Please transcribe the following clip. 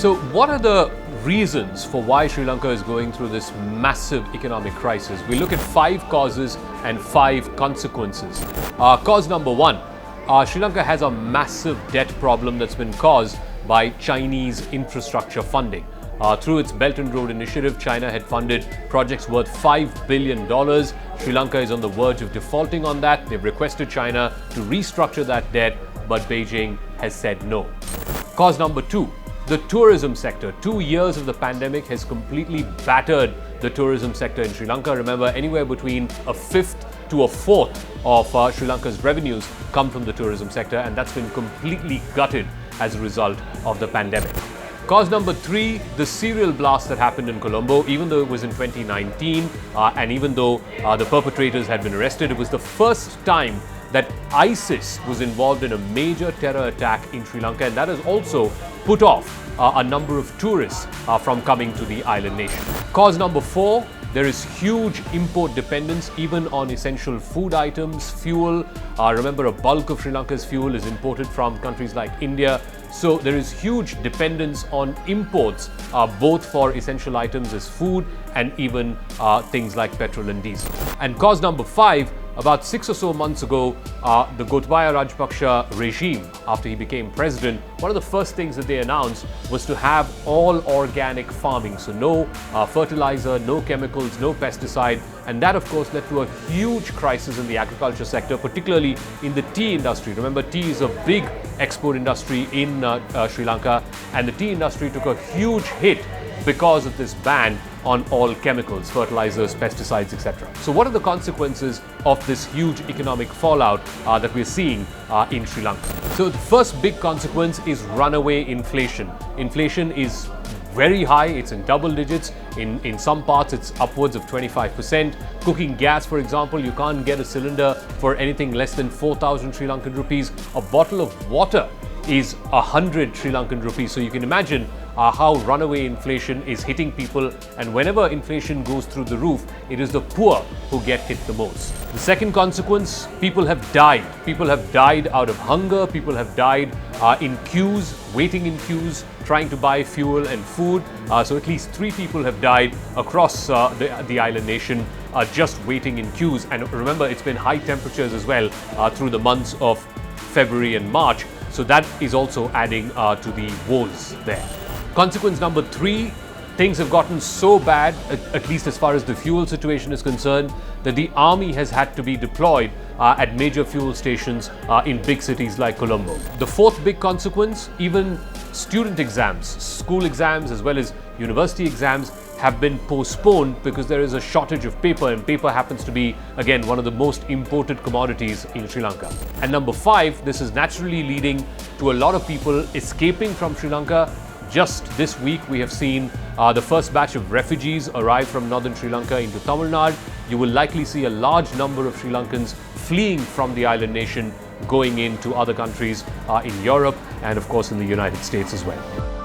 So what are the reasons for why Sri Lanka is going through this massive economic crisis? We look at 5 causes and 5 consequences. Cause number 1, Sri Lanka has a massive debt problem that's been caused by Chinese infrastructure funding. Through its Belt and Road Initiative, China had funded projects worth $5 billion. Sri Lanka is on the verge of defaulting on that. They've requested China to restructure that debt, but Beijing has said no. Cause number 2, the tourism sector. 2 years of the pandemic has completely battered the tourism sector in Sri Lanka. Remember, anywhere between a fifth to a fourth of Sri Lanka's revenues come from the tourism sector, and that's been completely gutted as a result of the pandemic. Cause number 3, the serial blast that happened in Colombo. Even though it was in 2019 and even though the perpetrators had been arrested, it was the first time that ISIS was involved in a major terror attack in Sri Lanka, and that has also put off a number of tourists from coming to the island nation. Cause number 4, there is huge import dependence even on essential food items, fuel. Remember, a bulk of Sri Lanka's fuel is imported from countries like India. So there is huge dependence on imports, both for essential items as food and even things like petrol and diesel. And cause number 5, about 6 or so months ago, the Gotabaya Rajapaksa regime, after he became president, one of the first things that they announced was to have all organic farming. So no fertilizer, no chemicals, no pesticide. And that, of course, led to a huge crisis in the agriculture sector, particularly in the tea industry. Remember, tea is a big export industry in Sri Lanka, and the tea industry took a huge hit because of this ban on all chemicals, fertilizers, pesticides, etc. So what are the consequences of this huge economic fallout that we're seeing in Sri Lanka? So the first big consequence is runaway inflation. Inflation is very high, it's in double digits. In some parts, it's upwards of 25%. Cooking gas, for example, you can't get a cylinder for anything less than 4,000 Sri Lankan rupees. A bottle of water is 100 Sri Lankan rupees. So you can imagine how runaway inflation is hitting people, and whenever inflation goes through the roof, it is the poor who get hit the most. The second consequence, people have died. People have died out of hunger, people have died in queues, waiting in queues, trying to buy fuel and food. So at least 3 people have died across the island nation just waiting in queues. And remember, it's been high temperatures as well through the months of February and March. So that is also adding to the woes there. Consequence number 3, things have gotten so bad, at least as far as the fuel situation is concerned, that the army has had to be deployed at major fuel stations in big cities like Colombo. The fourth big consequence, even student exams, school exams as well as university exams have been postponed because there is a shortage of paper, and paper happens to be, again, one of the most imported commodities in Sri Lanka. And number 5, this is naturally leading to a lot of people escaping from Sri Lanka. Just this week, we have seen the first batch of refugees arrive from northern Sri Lanka into Tamil Nadu. You will likely see a large number of Sri Lankans fleeing from the island nation, going into other countries in Europe and, of course, in the United States as well.